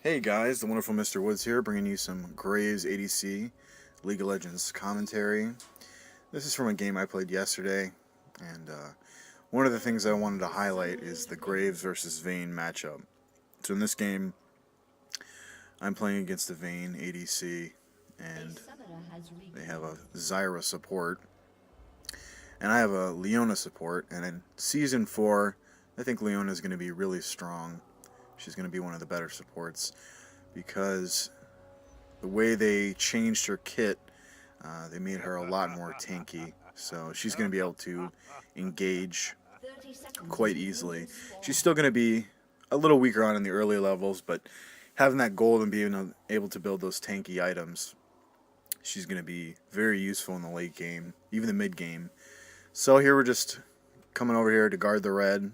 Hey guys, the wonderful Mr. Woods here, bringing you some Graves ADC League of Legends commentary. This is from a game I played yesterday, and one of the things I wanted to highlight is the Graves versus Vayne matchup. So in this game, I'm playing against the Vayne ADC, and they have a Zyra support, and I have a Leona support, and in Season 4, I think Leona is going to be really strong. She's going to be one of the better supports because the way they changed her kit, they made her a lot more tanky. So she's going to be able to engage quite easily. She's still going to be a little weaker on in the early levels, but having that gold and being able to build those tanky items, she's going to be very useful in the late game, even the mid game. So here we're just coming over here to guard the red,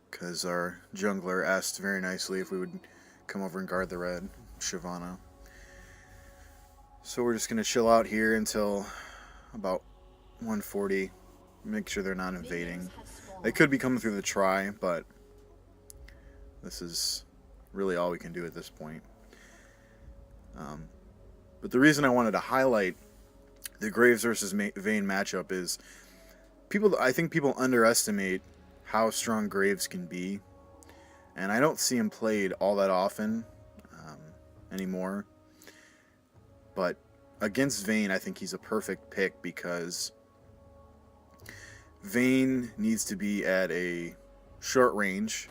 because our jungler asked very nicely if we would come over and guard the red, Shyvana. So we're just going to chill out here until about 140, make sure they're not invading. They could be coming through the try, but this is really all we can do at this point. But the reason I wanted to highlight the Graves versus Vayne matchup is I think people underestimate how strong Graves can be, and I don't see him played all that often anymore. But against Vayne, I think he's a perfect pick because Vayne needs to be at a short range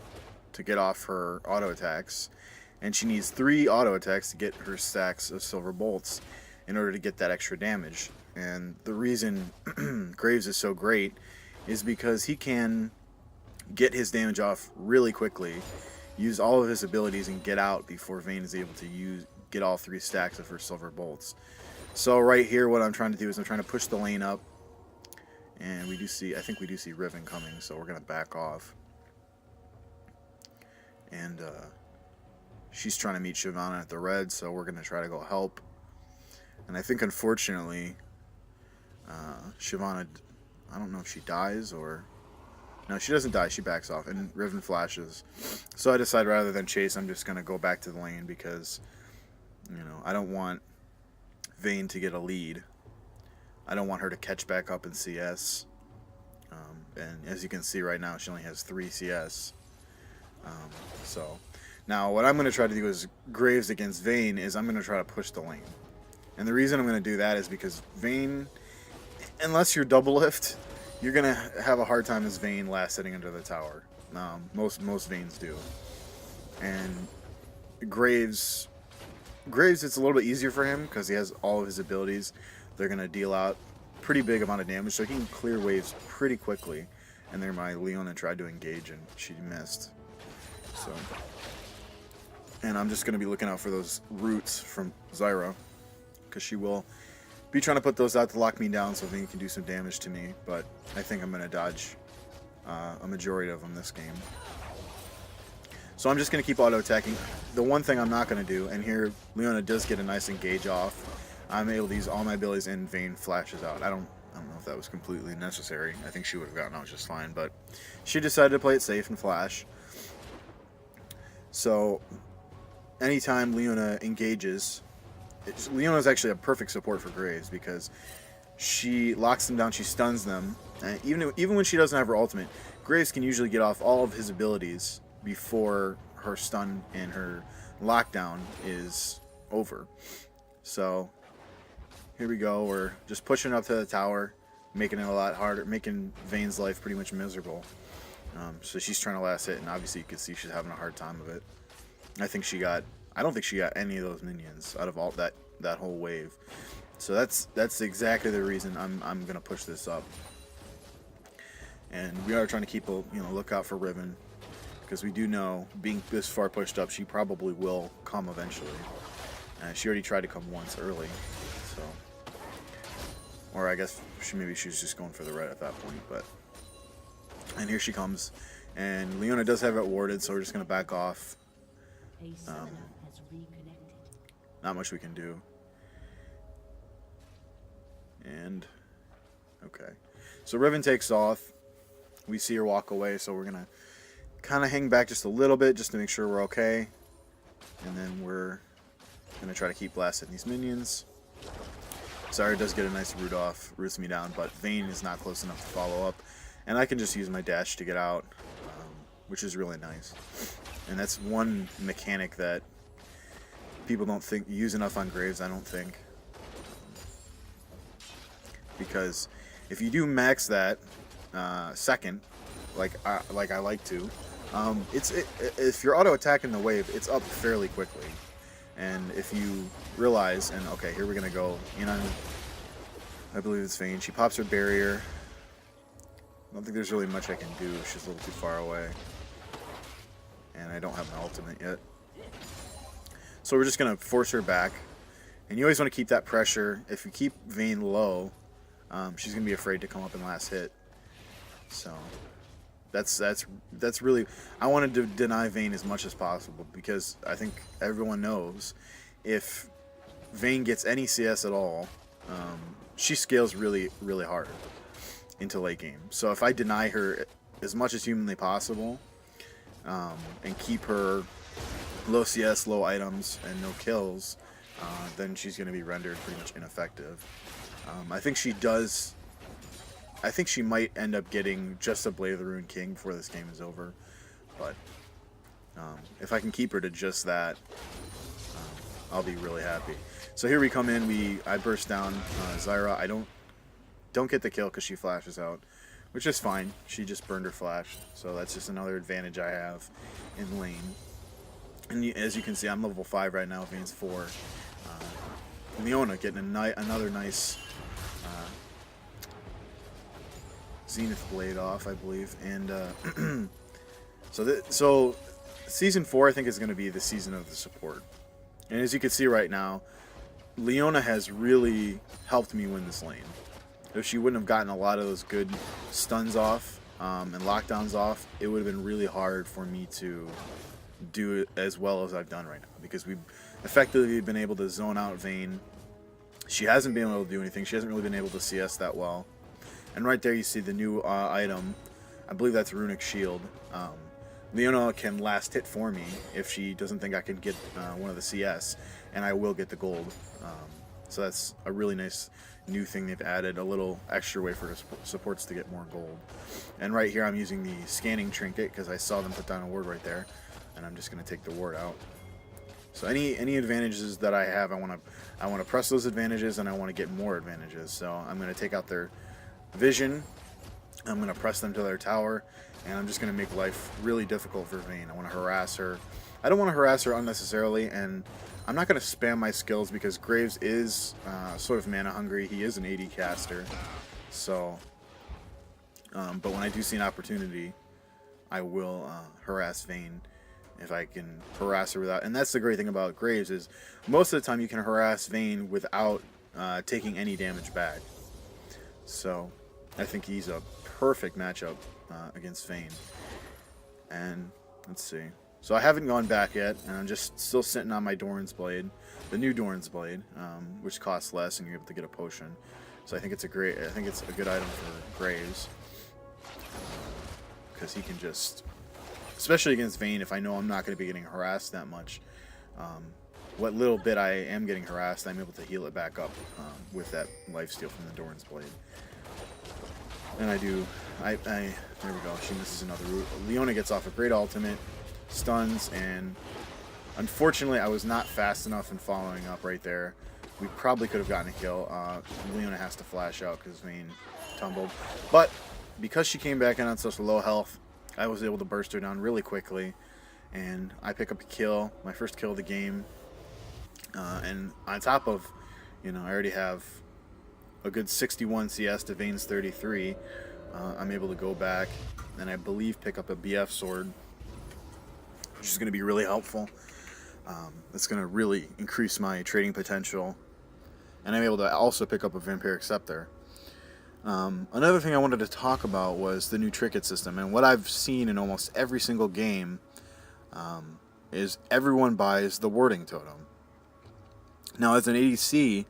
to get off her auto attacks, and she needs 3 auto attacks to get her stacks of silver bolts in order to get that extra damage. And the reason Graves is so great is because he can get his damage off really quickly, use all of his abilities, and get out before Vayne is able to get all 3 stacks of her silver bolts. So right here, what I'm trying to do is I'm trying to push the lane up, and I think we do see Riven coming, so we're gonna back off. And she's trying to meet Shyvana at the red, so we're gonna try to go help. And I think unfortunately, Shyvana, I don't know if she dies or. No, she doesn't die. She backs off, and Riven flashes. So I decide rather than chase, I'm just going to go back to the lane because, I don't want Vayne to get a lead. I don't want her to catch back up in CS. And as you can see right now, she only has 3 CS. So now what I'm going to try to do is Graves against Vayne is I'm going to try to push the lane. And the reason I'm going to do that is because Vayne, unless you're double lift, you're going to have a hard time as Vayne last sitting under the tower. Most Vaynes do. And Graves, it's a little bit easier for him because he has all of his abilities. They're going to deal out pretty big amount of damage, so he can clear waves pretty quickly. And there my Leona tried to engage, and she missed. So, and I'm just going to be looking out for those roots from Zyra, because she will be trying to put those out to lock me down so Vayne can do some damage to me, but I think I'm going to dodge a majority of them this game. So I'm just going to keep auto-attacking. The one thing I'm not going to do, and here Leona does get a nice engage off, I'm able to use all my abilities and Vayne flashes out. I don't know if that was completely necessary. I think she would have gotten out just fine, but she decided to play it safe and flash. So anytime Leona engages, Leona is actually a perfect support for Graves because she locks them down, she stuns them, and even when she doesn't have her ultimate, Graves can usually get off all of his abilities before her stun and her lockdown is over. So here we go, we're just pushing up to the tower, making it a lot harder, making Vayne's life pretty much miserable. So she's trying to last hit, and obviously you can see she's having a hard time of it. I don't think she got any of those minions out of all that whole wave. So that's exactly the reason I'm gonna push this up. And we are trying to keep a lookout for Riven, because we do know being this far pushed up, she probably will come eventually. She already tried to come once early, so, or I guess maybe she was just going for the red at that point. But and here she comes, and Leona does have it warded, so we're just gonna back off. Not much we can do. And okay, so Riven takes off. We see her walk away, so we're gonna kind of hang back just a little bit just to make sure we're okay. And then we're going to try to keep blasting these minions. Zarya does get a nice root off, roots me down, but Vayne is not close enough to follow up. And I can just use my dash to get out, which is really nice. And that's one mechanic that people don't use enough on Graves, I don't think. Because if you do max that second, like I like to, if you're auto attacking the wave, it's up fairly quickly. And if you realize, and okay, here we're gonna go in on, I believe it's Vayne. She pops her barrier. I don't think there's really much I can do. She's a little too far away, and I don't have my ultimate yet. So we're just gonna force her back. And you always want to keep that pressure. If you keep Vayne low, she's gonna be afraid to come up and last hit. So that's really, I wanted to deny Vayne as much as possible, because I think everyone knows if Vayne gets any CS at all, she scales really, really hard into late game. So if I deny her as much as humanly possible, and keep her low CS, low items, and no kills, then she's going to be rendered pretty much ineffective. I think she might end up getting just a Blade of the Ruined King before this game is over. But if I can keep her to just that, I'll be really happy. So here we come in. I burst down Zyra. I don't get the kill because she flashes out, which is fine. She just burned her flash, so that's just another advantage I have in lane. And as you can see, I'm level 5 right now. Vayne's 4. Leona getting another nice Zenith Blade off, I believe. And so Season 4, I think, is going to be the season of the support. And as you can see right now, Leona has really helped me win this lane. If she wouldn't have gotten a lot of those good stuns off and lockdowns off, it would have been really hard for me to do it as well as I've done right now, because we've effectively been able to zone out Vayne. She hasn't been able to do anything. She hasn't really been able to CS that well. And right there you see the new item. I believe that's Runic Shield. Leona can last hit for me if she doesn't think I can get one of the CS, and I will get the gold. So that's a really nice new thing they've added, a little extra way for supports to get more gold. And right here I'm using the scanning trinket because I saw them put down a ward right there, and I'm just going to take the ward out. So any advantages that I have, I want to press those advantages, and I want to get more advantages. So I'm going to take out their vision, I'm going to press them to their tower, and I'm just going to make life really difficult for Vayne. I want to harass her. I don't want to harass her unnecessarily, and I'm not going to spam my skills because Graves is sort of mana hungry. He is an AD caster. So, but when I do see an opportunity, I will harass Vayne if I can harass her without. And that's the great thing about Graves is most of the time you can harass Vayne without taking any damage back. So I think he's a perfect matchup against Vayne. And let's see. So I haven't gone back yet, and I'm just still sitting on my Doran's Blade, the new Doran's Blade, which costs less, and you're able to get a potion. So I think it's a good item for Graves, because he can just, especially against Vayne, if I know I'm not going to be getting harassed that much, what little bit I am getting harassed, I'm able to heal it back up with that lifesteal from the Doran's Blade. And there we go. She misses another root. Leona gets off a great ultimate. Stuns, and unfortunately I was not fast enough in following up right there. We probably could have gotten a kill. Leona has to flash out because Vayne tumbled, but because she came back in on such low health, I was able to burst her down really quickly, and I pick up a kill, my first kill of the game. And on top of, I already have a good 61 CS to Vayne's 33. I'm able to go back and I believe pick up a BF sword, which is going to be really helpful. It's going to really increase my trading potential. And I'm able to also pick up a Vampiric Scepter. Another thing I wanted to talk about was the new trinket system. And what I've seen in almost every single game is everyone buys the warding totem. Now, as an ADC,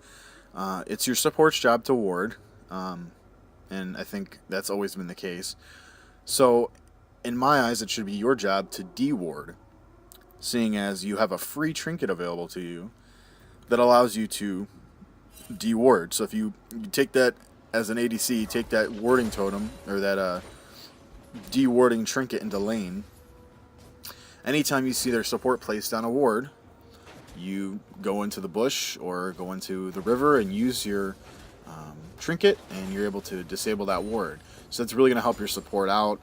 it's your support's job to ward. And I think that's always been the case. So, in my eyes, it should be your job to de-ward. seeing as you have a free trinket available to you that allows you to de-ward. So if you take that as an ADC, you take that warding totem, or that de-warding trinket into lane, anytime you see their support place down a ward, you go into the bush or go into the river and use your trinket, and you're able to disable that ward. So it's really going to help your support out.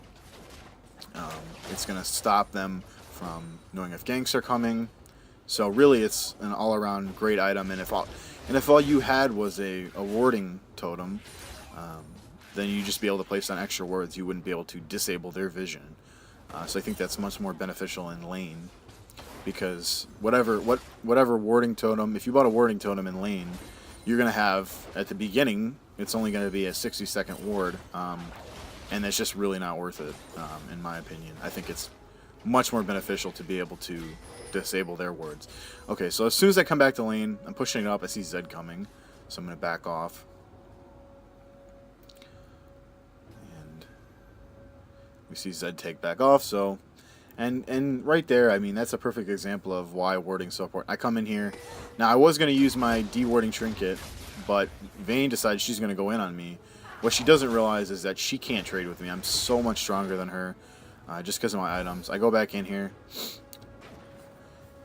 It's going to stop them from knowing if ganks are coming. So really, it's an all-around great item. And if all you had was a warding totem, then you'd just be able to place on extra wards. You wouldn't be able to disable their vision. So I think that's much more beneficial in lane, because whatever warding totem, if you bought a warding totem in lane, you're going to have, at the beginning, it's only going to be a 60-second ward, and that's just really not worth it, in my opinion. I think it's much more beneficial to be able to disable their wards. Okay, so as soon as I come back to lane, I'm pushing it up. I see Zed coming, so I'm going to back off. And we see Zed take back off, so... And right there, I mean, that's a perfect example of why warding's so important. I come in here. Now, I was going to use my de-warding trinket, but Vayne decides she's going to go in on me. What she doesn't realize is that she can't trade with me. I'm so much stronger than her, just because of my items. I go back in here,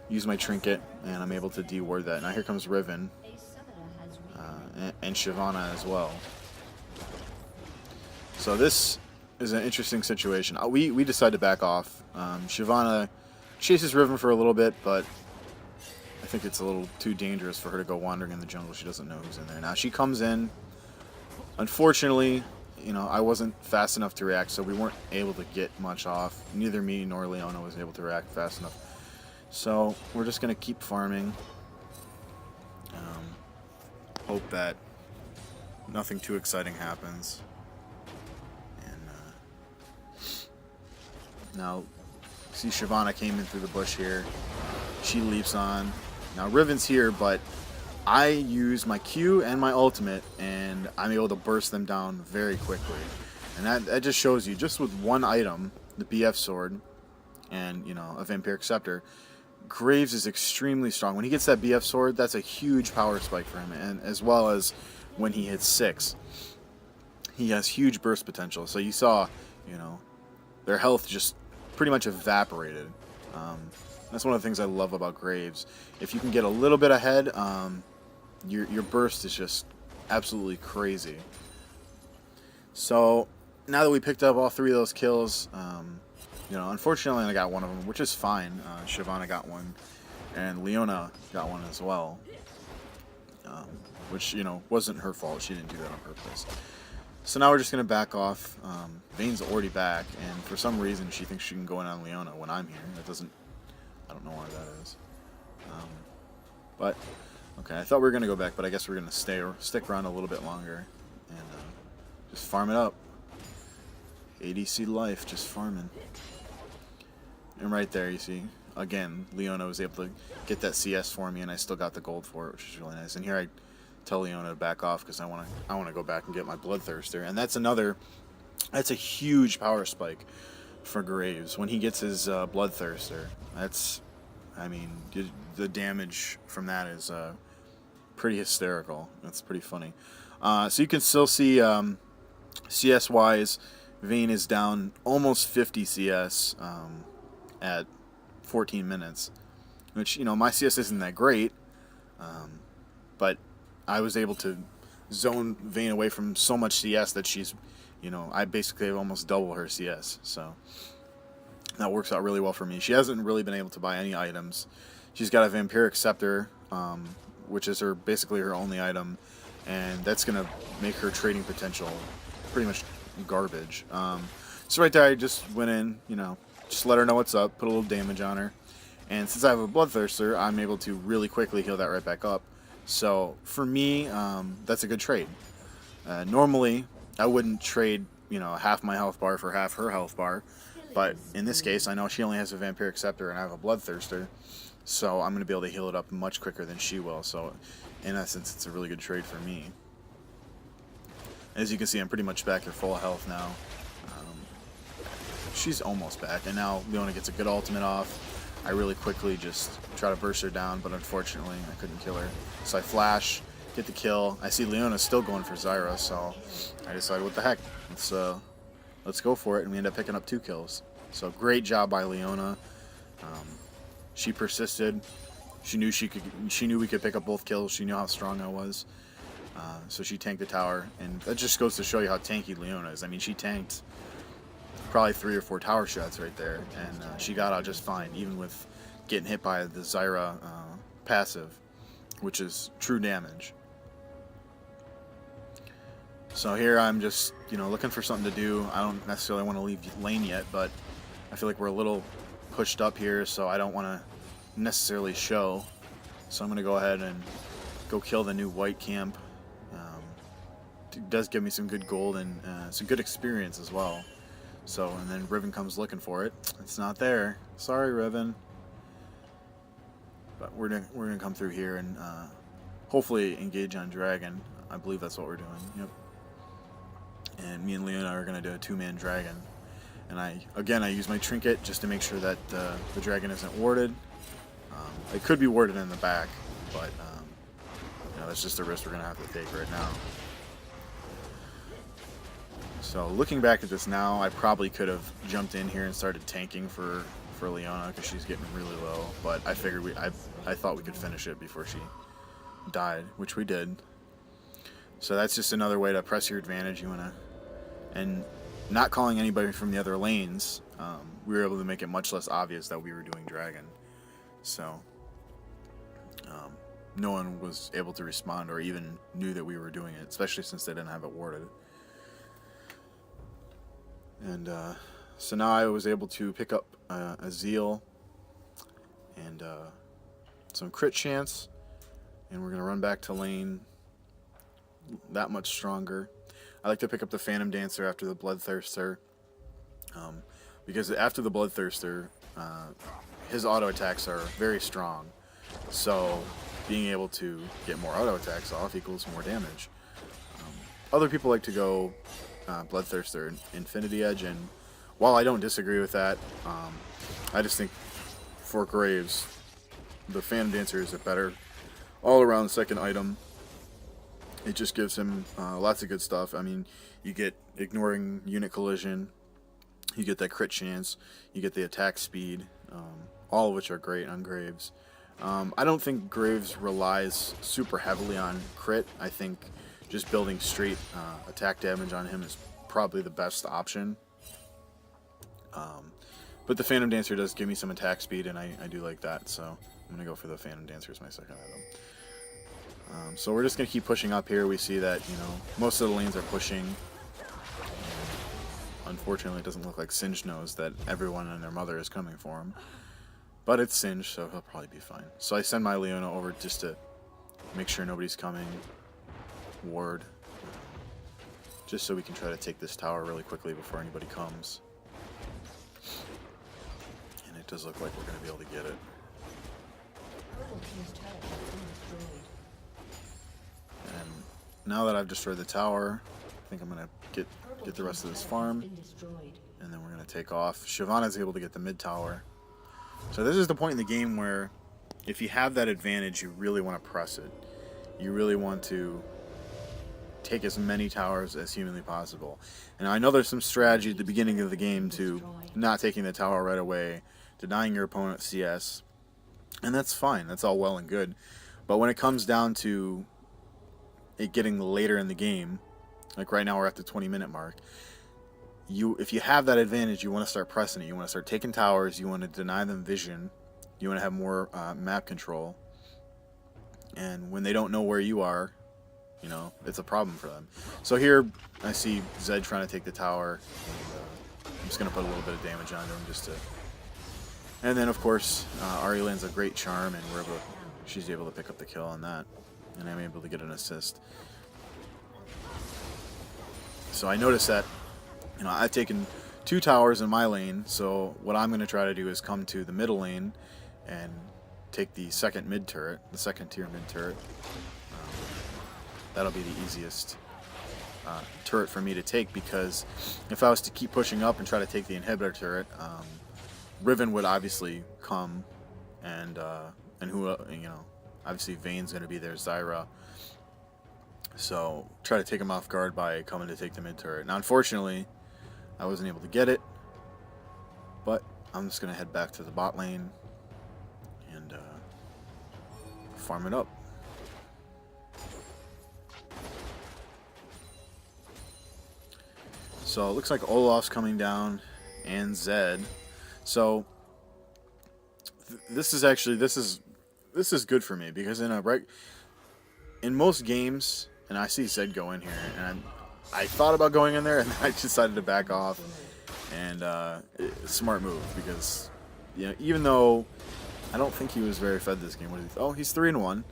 use my trinket, and I'm able to de-ward that. Now here comes Riven, and Shyvana as well. So this is an interesting situation. We decide to back off. Shyvana chases Riven for a little bit, but I think it's a little too dangerous for her to go wandering in the jungle. She doesn't know who's in there. Now she comes in. Unfortunately, you know, I wasn't fast enough to react, so we weren't able to get much off. Neither me nor Leona was able to react fast enough. So we're just going to keep farming. Hope that nothing too exciting happens. Now, see Shyvana came in through the bush here. She leaps on. Now Riven's here, but I use my Q and my ultimate, and I'm able to burst them down very quickly. And that just shows you, just with one item, the BF sword, and, you know, a Vampiric Scepter, Graves is extremely strong. When he gets that BF sword, that's a huge power spike for him, and as well as when he hits 6. He has huge burst potential. So you saw, you know, their health just pretty much evaporated. That's one of the things I love about Graves. If you can get a little bit ahead, your burst is just absolutely crazy. So now that we picked up all 3 of those kills, you know, unfortunately I got one of them, which is fine. Shyvana got one, and Leona got one as well, which, you know, wasn't her fault. She didn't do that on purpose. So now we're just going to back off. Vayne's already back, and for some reason she thinks she can go in on Leona when I'm here. That doesn't... I don't know why that is. But, okay, I thought we were going to go back, but I guess we're going to stick around a little bit longer and just farm it up. ADC life, just farming. And right there, you see, again, Leona was able to get that CS for me, and I still got the gold for it, which is really nice. And here I tell Leona to back off because I want to go back and get my Bloodthirster, and that's a huge power spike for Graves when he gets his Bloodthirster. That's, I mean, the damage from that is pretty hysterical. That's pretty funny. So you can still see CS wise, Vayne is down almost 50 CS at 14 minutes, which, you know, my CS isn't that great, but I was able to zone Vayne away from so much CS that she's, you know, I basically have almost double her CS. So that works out really well for me. She hasn't really been able to buy any items. She's got a Vampiric Scepter, which is basically her only item, and that's going to make her trading potential pretty much garbage. So right there, I just went in, you know, just let her know what's up, put a little damage on her. And since I have a Bloodthirster, I'm able to really quickly heal that right back up. So for me, that's a good trade. Normally, I wouldn't trade, you know, half my health bar for half her health bar. But in this case, I know she only has a Vampiric Scepter and I have a Bloodthirster. So I'm going to be able to heal it up much quicker than she will. So in essence, it's a really good trade for me. As you can see, I'm pretty much back at full health now. She's almost back. And now Leona gets a good ultimate off. I really quickly just try to burst her down, but unfortunately I couldn't kill her. So I flash, get the kill. I see Leona still going for Zyra, so I decided, what the heck, let's go for it, and we end up picking up 2 kills. So great job by Leona. She persisted. She knew we could pick up both kills. She knew how strong I was. So she tanked the tower, and that just goes to show you how tanky Leona is. I mean, she tanked probably 3 or 4 tower shots right there, and she got out just fine, even with getting hit by the Zyra passive, which is true damage. So here I'm just, looking for something to do. I don't necessarily want to leave lane yet, but I feel like we're a little pushed up here, so I don't want to necessarily show. So I'm going to go ahead and go kill the new white camp. It does give me some good gold and some good experience as well. So, and then Riven comes looking for it. It's not there. Sorry, Riven. But we're gonna come through here and hopefully engage on Dragon. I believe that's what we're doing. Yep. And me and Leona are gonna do a 2-man Dragon. And I use my trinket just to make sure that the dragon isn't warded. It could be warded in the back, but that's just a risk we're gonna have to take right now. So looking back at this now, I probably could have jumped in here and started tanking for Leona because she's getting really low. But I figured I thought we could finish it before she died, which we did. So that's just another way to press your advantage. And not calling anybody from the other lanes, we were able to make it much less obvious that we were doing Dragon. So no one was able to respond or even knew that we were doing it, especially since they didn't have it warded. And so now I was able to pick up a Zeal and some crit chance, and we're going to run back to lane that much stronger. I like to pick up the Phantom Dancer after the Bloodthirster, because after the Bloodthirster, his auto attacks are very strong, so being able to get more auto attacks off equals more damage. Other people like to go Bloodthirster Infinity Edge, and while I don't disagree with that, I just think for Graves, the Phantom Dancer is a better all-around second item. It just gives him lots of good stuff. I mean, you get ignoring unit collision, you get that crit chance, you get the attack speed, all of which are great on Graves. I don't think Graves relies super heavily on crit. I think just building straight attack damage on him is probably the best option. But the Phantom Dancer does give me some attack speed, and I do like that, so I'm going to go for the Phantom Dancer as my second item. So we're just going to keep pushing up here. We see that, most of the lanes are pushing. Unfortunately, it doesn't look like Singe knows that everyone and their mother is coming for him. But it's Singe, so he'll probably be fine. So I send my Leona over just to make sure nobody's coming. Ward, just so we can try to take this tower really quickly before anybody comes. And it does look like we're going to be able to get it. And now that I've destroyed the tower, I think I'm going to get the rest of this farm, and then we're going to take off. Shyvana's able to get the mid tower. So this is the point in the game where if you have that advantage, you really want to press it. You really want to take as many towers as humanly possible. And I know there's some strategy at the beginning of the game to not taking the tower right away, denying your opponent CS, and that's fine. That's all well and good. But when it comes down to it getting later in the game, like right now we're at the 20-minute mark, if you have that advantage, you want to start pressing it. You want to start taking towers. You want to deny them vision. You want to have more map control. And when they don't know where you are, it's a problem for them. So here I see Zed trying to take the tower. And, I'm just going to put a little bit of damage on him just to... And then, of course, Ari lands a great charm, and she's able to pick up the kill on that. And I'm able to get an assist. So I noticed that, I've taken 2 towers in my lane, so what I'm going to try to do is come to the middle lane and take the second mid turret, the second tier mid turret. That'll be the easiest turret for me to take, because if I was to keep pushing up and try to take the inhibitor turret, Riven would obviously come and who obviously Vayne's going to be there, Zyra. So try to take him off guard by coming to take the mid turret. Now, unfortunately, I wasn't able to get it, but I'm just going to head back to the bot lane and farm it up. So it looks like Olaf's coming down and Zed. So this is good for me because in most games, and I see Zed go in here, and I thought about going in there, and I decided to back off. And smart move because even though I don't think he was very fed this game. He's 3-1,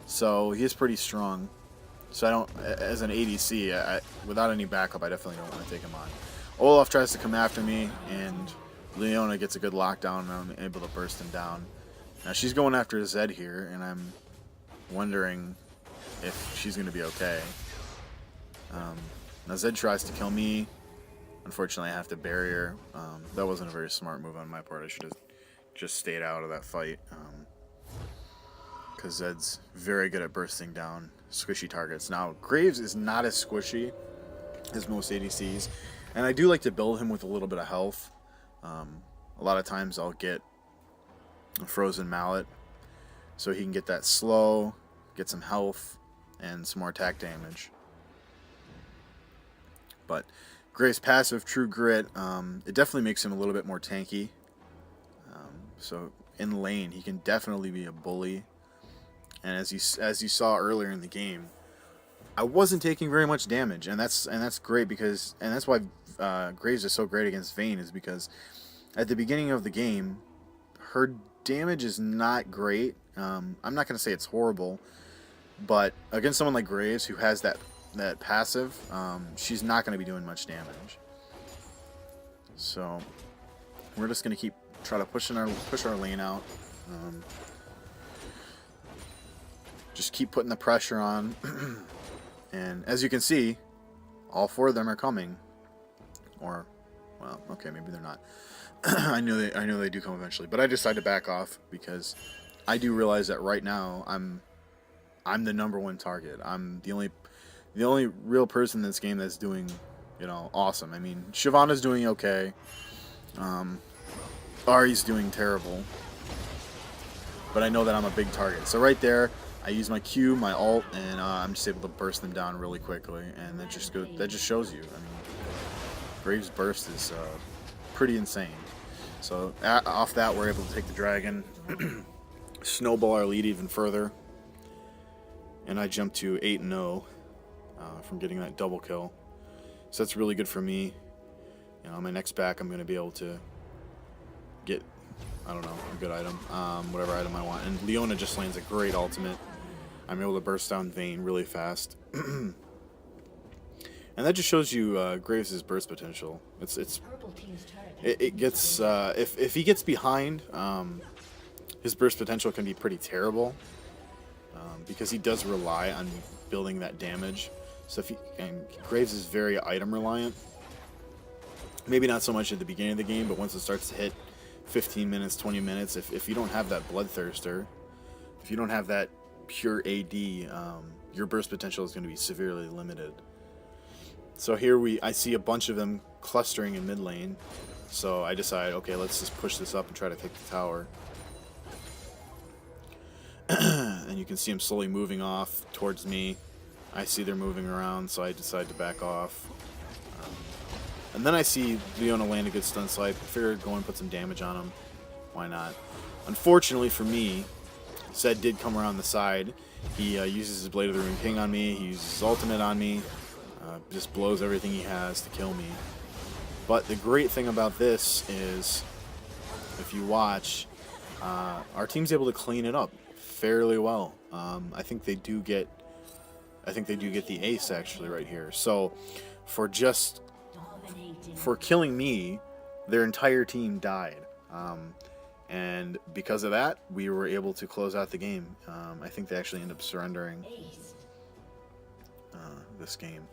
so he is pretty strong. So I don't, as an ADC, without any backup, I definitely don't want to take him on. Olaf tries to come after me, and Leona gets a good lockdown, and I'm able to burst him down. Now she's going after Zed here, and I'm wondering if she's going to be okay. Now Zed tries to kill me. Unfortunately, I have to bury her. That wasn't a very smart move on my part. I should have just stayed out of that fight. Because Zed's very good at bursting down squishy targets. Now, Graves is not as squishy as most ADCs, and I do like to build him with a little bit of health. A lot of times I'll get a frozen mallet so he can get that slow, get some health, and some more attack damage. But Graves' passive, True Grit, it definitely makes him a little bit more tanky. So in lane, he can definitely be a bully. And as you saw earlier in the game, I wasn't taking very much damage, and that's great because that's why Graves is so great against Vayne, is because at the beginning of the game, her damage is not great. I'm not going to say it's horrible, but against someone like Graves who has that passive, she's not going to be doing much damage. So we're just going to try to push our lane out. Just keep putting the pressure on. And as you can see, all 4 of them are coming. Or, well, okay, maybe they're not. I know they do come eventually, but I decided to back off because I do realize that right now I'm the #1 target. I'm the only real person in this game that's doing, awesome. I mean, Shyvana's doing okay. Ari's doing terrible. But I know that I'm a big target. So right there, I use my Q, my ult, and I'm just able to burst them down really quickly, and that just shows you. I mean, Graves' burst is pretty insane. So off that, we're able to take the dragon, snowball our lead even further, and I jump to 8-0 from getting that double kill. So that's really good for me. On my next back, I'm going to be able to get, I don't know, a good item, whatever item I want. And Leona just lands a great ultimate. I'm able to burst down Vayne really fast. And that just shows you Graves' burst potential. It gets, if he gets behind, his burst potential can be pretty terrible. Because he does rely on building that damage. So and Graves is very item reliant. Maybe not so much at the beginning of the game, but once it starts to hit 15 minutes, 20 minutes, if you don't have that Bloodthirster, if you don't have that pure AD, your burst potential is going to be severely limited. So here I see a bunch of them clustering in mid lane, so I decide, okay, let's just push this up and try to take the tower. And you can see them slowly moving off towards me. I see they're moving around, so I decide to back off. And then I see Leona land a good stun swipe. I figured go and put some damage on him. Why not? Unfortunately for me, Zed did come around the side. He uses his Blade of the Rune King on me. He uses his ultimate on me. Just blows everything he has to kill me. But the great thing about this is, if you watch, our team's able to clean it up fairly well. I think they do get the ace actually right here. So for killing me, their entire team died. And because of that, we were able to close out the game. I think they actually end up surrendering this game.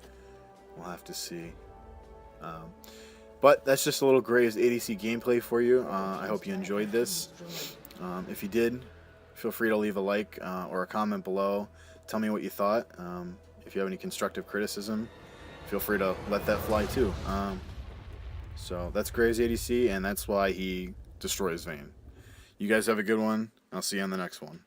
We'll have to see. But that's just a little Graves ADC gameplay for you. I hope you enjoyed this. If you did, feel free to leave a like or a comment below. Tell me what you thought. If you have any constructive criticism, feel free to let that fly too. So that's Gray's ADC, and that's why he destroys Vayne. You guys have a good one. I'll see you on the next one.